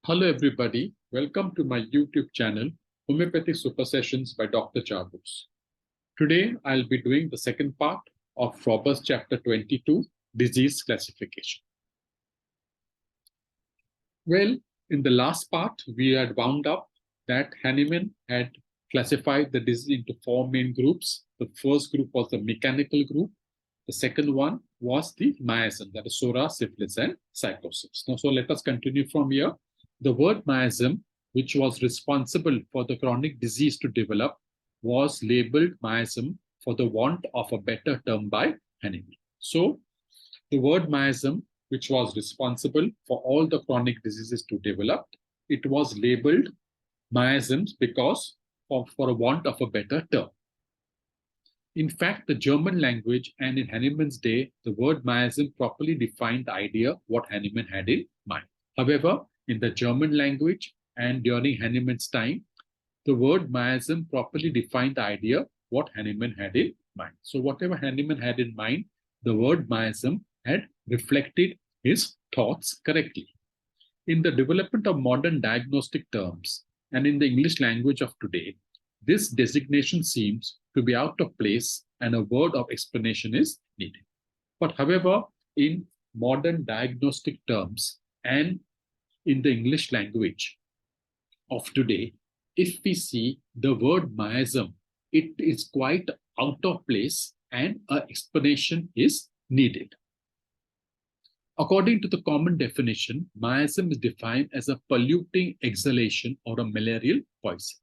Hello everybody, welcome to my YouTube channel, Homeopathy Super Sessions by Dr. Jagose. Today I'll be doing the second part of Robert's Chapter 22, Disease Classification. Well, in the last part, we had wound up that Hahnemann had classified the disease into four main groups. The first group was the mechanical group. The second one was the miasm, that is psora, syphilis, and psychosis. Now, so let us continue from here. The word miasm, which was responsible for the chronic disease to develop, was labeled miasm for the want of a better term by Hahnemann. So, the word miasm, which was responsible for all the chronic diseases to develop, it was labeled miasms because for a want of a better term. In fact, the German language and in Hahnemann's day, the word miasm properly defined the idea what Hahnemann had in mind. However, in the German language and during Hahnemann's time, the word miasm properly defined the idea what Hahnemann had in mind. So whatever Hahnemann had in mind, the word miasm had reflected his thoughts correctly. In the development of modern diagnostic terms and in the English language of today, this designation seems to be out of place and a word of explanation is needed. But however, in modern diagnostic terms and in the English language of today, if we see the word miasm, it is quite out of place and an explanation is needed. According to the common definition, miasm is defined as a polluting exhalation or a malarial poison.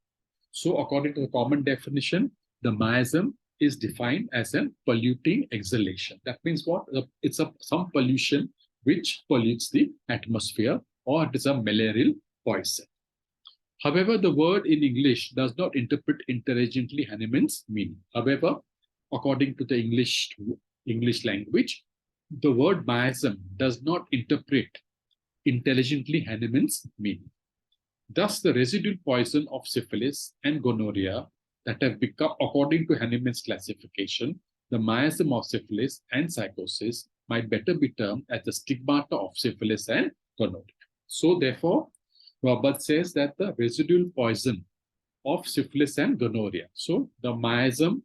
So according to the common definition, the miasm is defined as a polluting exhalation. That means what? It's some pollution which pollutes the atmosphere, or it is a malarial poison. However, the word in English does not interpret intelligently Hahnemann's meaning. However, according to the English language, the word miasm does not interpret intelligently Hahnemann's meaning. Thus, the residual poison of syphilis and gonorrhea that have become, according to Hahnemann's classification, the miasm of syphilis and psychosis might better be termed as the stigmata of syphilis and gonorrhea. So, therefore, Robert says that the residual poison of syphilis and gonorrhea, so the miasm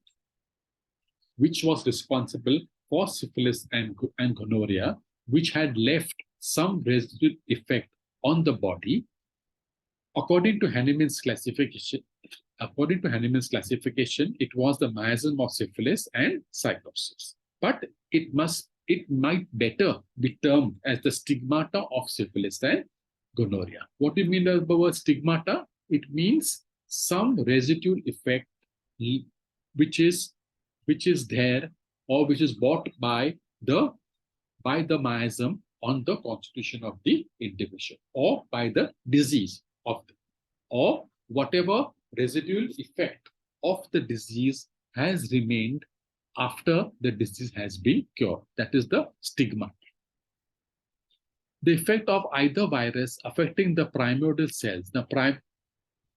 which was responsible for syphilis and gonorrhea, which had left some residual effect on the body, according to Hahnemann's classification, it was the miasm of syphilis and psychosis. But it might better be termed as the stigmata of syphilis and gonorrhea. What do you mean by the word stigmata? It means some residual effect which is there or which is brought by the miasm on the constitution of the individual or by the disease of the, or whatever residual effect of the disease has remained after the disease has been cured. That is the stigma. The effect of either virus affecting the primordial cells. The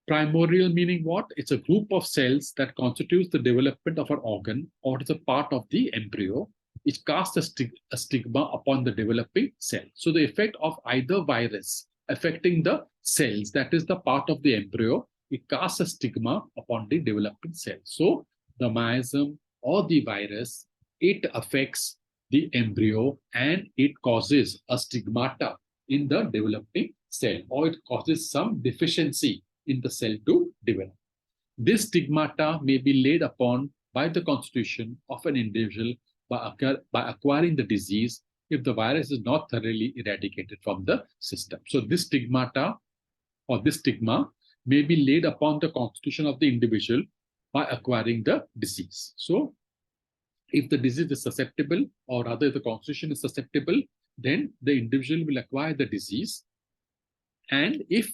primordial meaning what? It's a group of cells that constitutes the development of an organ or is a part of the embryo. It casts a stigma upon the developing cell. So the effect of either virus affecting the cells, that is the part of the embryo, it casts a stigma upon the developing cell. So the miasm or the virus, it affects the embryo and it causes a stigmata in the developing cell, or it causes some deficiency in the cell to develop. This stigmata may be laid upon by the constitution of an individual by acquiring the disease if the virus is not thoroughly eradicated from the system. So this stigmata or this stigma may be laid upon the constitution of the individual by acquiring the disease. So if the disease is susceptible, or rather the constitution is susceptible, then the individual will acquire the disease. And if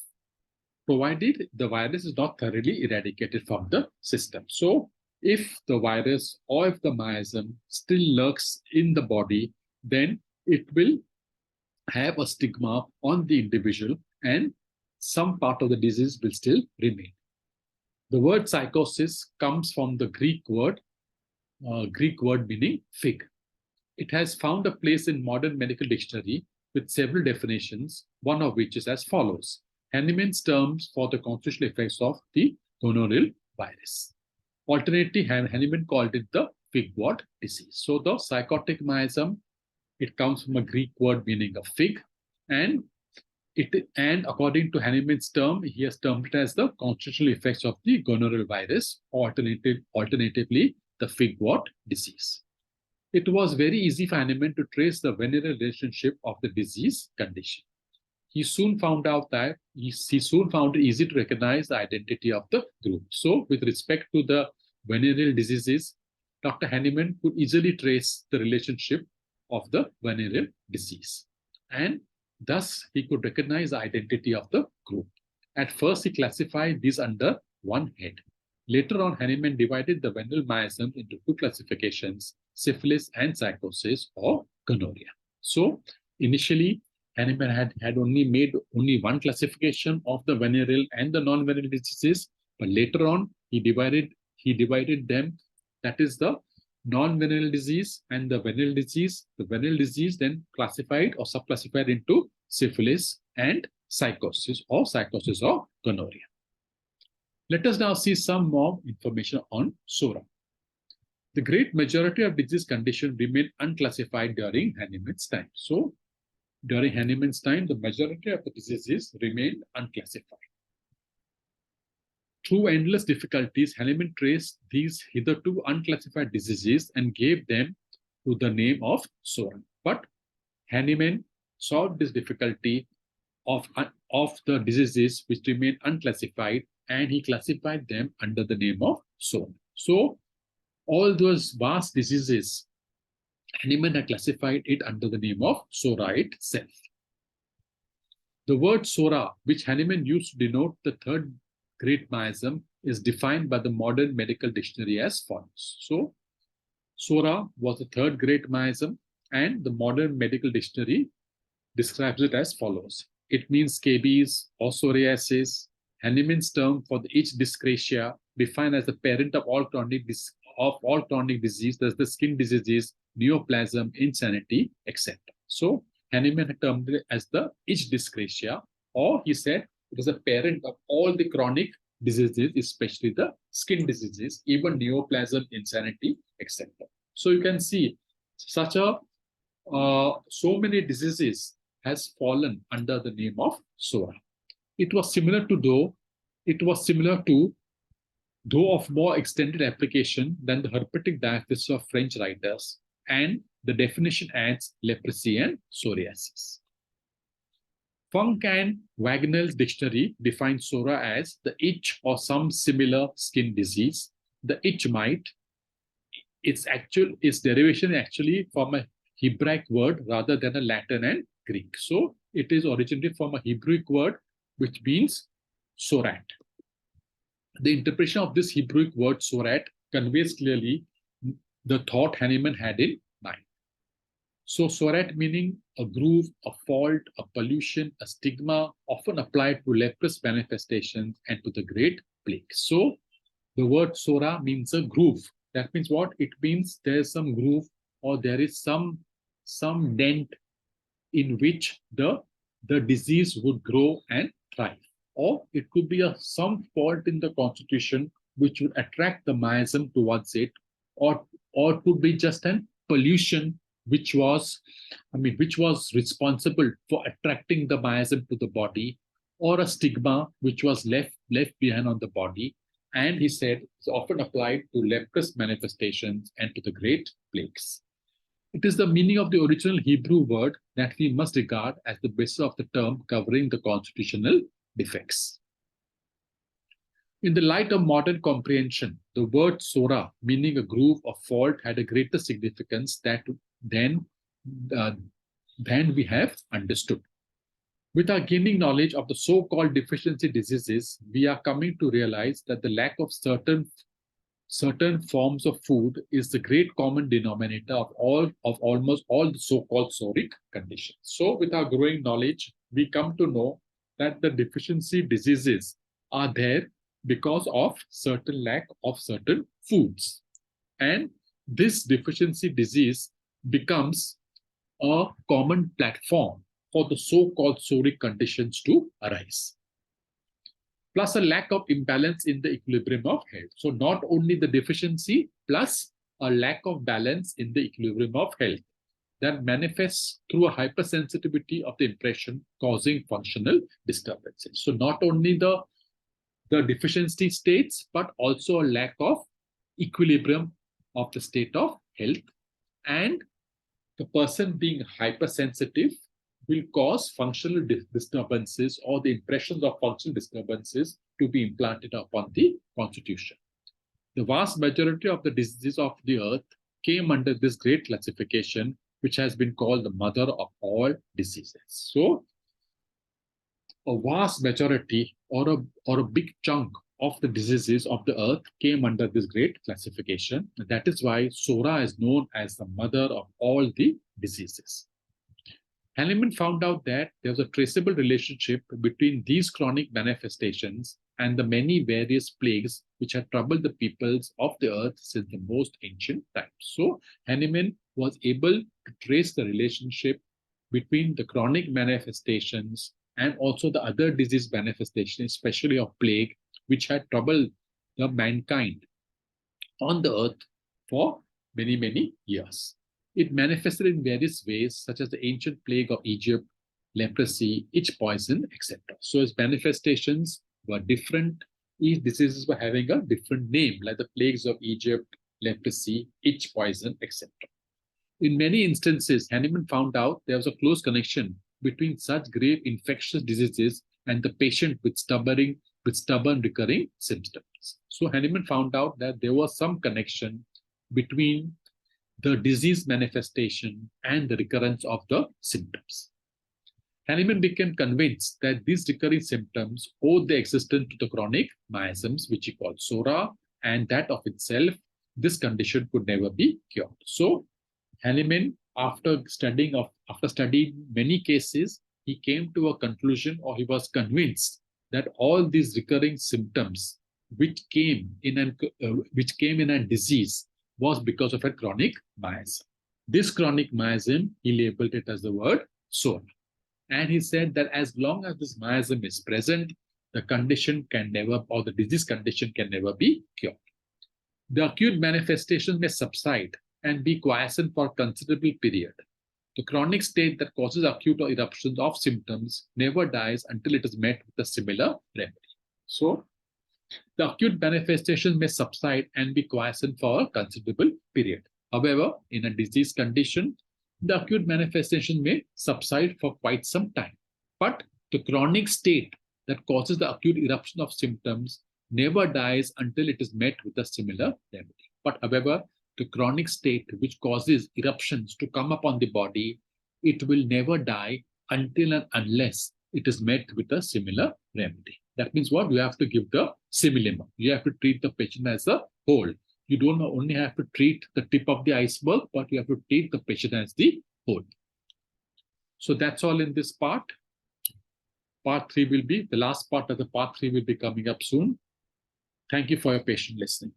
provided the virus is not thoroughly eradicated from the system. So if the virus or if the miasm still lurks in the body, then it will have a stigma on the individual and some part of the disease will still remain. The word psychosis comes from the Greek word meaning fig. It has found a place in modern medical dictionary with several definitions, one of which is as follows. Hahnemann's terms for the constitutional effects of the gonorrheal virus. Alternatively, Hahnemann called it the figwort disease. So the psychotic miasm, it comes from a Greek word meaning a fig, and according to Hahnemann's term, he has termed it as the constitutional effects of the gonorrheal virus, or alternatively, the figwort disease. It was very easy for Hahnemann to trace the venereal relationship of the disease condition. He soon found it easy to recognize the identity of the group. So, with respect to the venereal diseases, Dr. Hahnemann could easily trace the relationship of the venereal disease, and thus he could recognize the identity of the group. At first, he classified these under one head. Later on, Hahnemann divided the venereal miasm into two classifications: syphilis and psychosis, or gonorrhea. So, initially, Hahnemann had made only one classification of the venereal and the non-venereal diseases, but later on he divided them. That is the non-venereal disease and the venereal disease. The venereal disease then classified or subclassified into syphilis and psychosis or gonorrhea. Let us now see some more information on psora. The great majority of disease conditions remain unclassified during Hahnemann's time. So, during Hahnemann's time, the majority of the diseases remained unclassified. Through endless difficulties, Hahnemann traced these hitherto unclassified diseases and gave them to the name of psora. But Hahnemann solved this difficulty of the diseases which remain unclassified, and he classified them under the name of psora. So, all those vast diseases, Hahnemann had classified it under the name of psora itself. The word psora, which Hahnemann used to denote the third great miasm, is defined by the modern medical dictionary as follows. So, psora was the third great miasm, and the modern medical dictionary describes it as follows. It means scabies or psoriasis. Hahnemann's term for the itch dyscrasia, defined as the parent of all chronic disease, thus the skin diseases, neoplasm, insanity, etc. So, Hahnemann had termed it as the itch dyscrasia, or he said it is a parent of all the chronic diseases, especially the skin diseases, even neoplasm, insanity, etc. So, you can see so many diseases has fallen under the name of psora. It was similar to, though of more extended application than the herpetic diagnosis of French writers, and the definition adds leprosy and psoriasis. Funk and Wagnall's dictionary defines psora as the itch or some similar skin disease. The itch mite, its derivation actually from a Hebraic word rather than a Latin and Greek. So it is originated from a Hebrew word which means psorat. The interpretation of this Hebrew word psorat conveys clearly the thought Hahnemann had in mind. So psorat meaning a groove, a fault, a pollution, a stigma, often applied to leprous manifestations and to the Great Plague. So the word psora means a groove. That means what? It means there is some groove or there is some dent in which the disease would grow and thrive. Or it could be some fault in the constitution which would attract the miasm towards it, or it could be just an pollution which was responsible for attracting the miasm to the body, or a stigma which was left behind on the body. And he said it's often applied to leprous manifestations and to the Great Plagues. It is the meaning of the original Hebrew word that we must regard as the basis of the term covering the constitutional defects. In the light of modern comprehension, the word psora, meaning a groove or fault, had a greater significance than we have understood. With our gaining knowledge of the so-called deficiency diseases, we are coming to realize that the lack of certain forms of food is the great common denominator of almost all the so-called psoric conditions. So with our growing knowledge, we come to know that the deficiency diseases are there because of certain lack of certain foods. And this deficiency disease becomes a common platform for the so-called psoric conditions to arise. plus a lack of imbalance in the equilibrium of health. So not only the deficiency plus a lack of balance in the equilibrium of health that manifests through a hypersensitivity of the impression causing functional disturbances. So not only the deficiency states, but also a lack of equilibrium of the state of health. And the person being hypersensitive will cause functional disturbances or the impressions of functional disturbances to be implanted upon the constitution. The vast majority of the diseases of the earth came under this great classification, which has been called the mother of all diseases. So, a vast majority or a big chunk of the diseases of the earth came under this great classification. And that is why psora is known as the mother of all the diseases. Hahnemann found out that there was a traceable relationship between these chronic manifestations and the many various plagues which had troubled the peoples of the earth since the most ancient times. So Hahnemann was able to trace the relationship between the chronic manifestations and also the other disease manifestations, especially of plague, which had troubled the mankind on the earth for many, many years. It manifested in various ways, such as the ancient plague of Egypt, leprosy, itch poison, etc. So its manifestations were different. Each diseases were having a different name, like the plagues of Egypt, leprosy, itch poison, etc. In many instances, Hahnemann found out there was a close connection between such grave infectious diseases and the patient with stubborn recurring symptoms. So Hahnemann found out that there was some connection between the disease manifestation and the recurrence of the symptoms. Hahnemann became convinced that these recurring symptoms owed their existence to the chronic miasms, which he called psora, and that of itself, this condition could never be cured. So Hahnemann, after studying many cases, he came to a conclusion, or he was convinced, that all these recurring symptoms which came in a disease was because of a chronic miasm. This chronic miasm, he labeled it as the word psora. And he said that as long as this miasm is present, the condition can never, or the disease condition can never be cured. The acute manifestation may subside and be quiescent for a considerable period. The chronic state that causes acute or eruptions of symptoms never dies until it is met with a similar remedy. So, the acute manifestation may subside and be quiescent for a considerable period. However, in a disease condition, the acute manifestation may subside for quite some time. But the chronic state that causes the acute eruption of symptoms never dies until it is met with a similar remedy. But however, the chronic state which causes eruptions to come upon the body, it will never die until and unless it is met with a similar remedy. That means what? You have to give the simillimum. You have to treat the patient as a whole. You don't only have to treat the tip of the iceberg, but you have to treat the patient as the whole. So that's all in this part. Part 3 will be, the last part of the part 3 will be coming up soon. Thank you for your patient listening.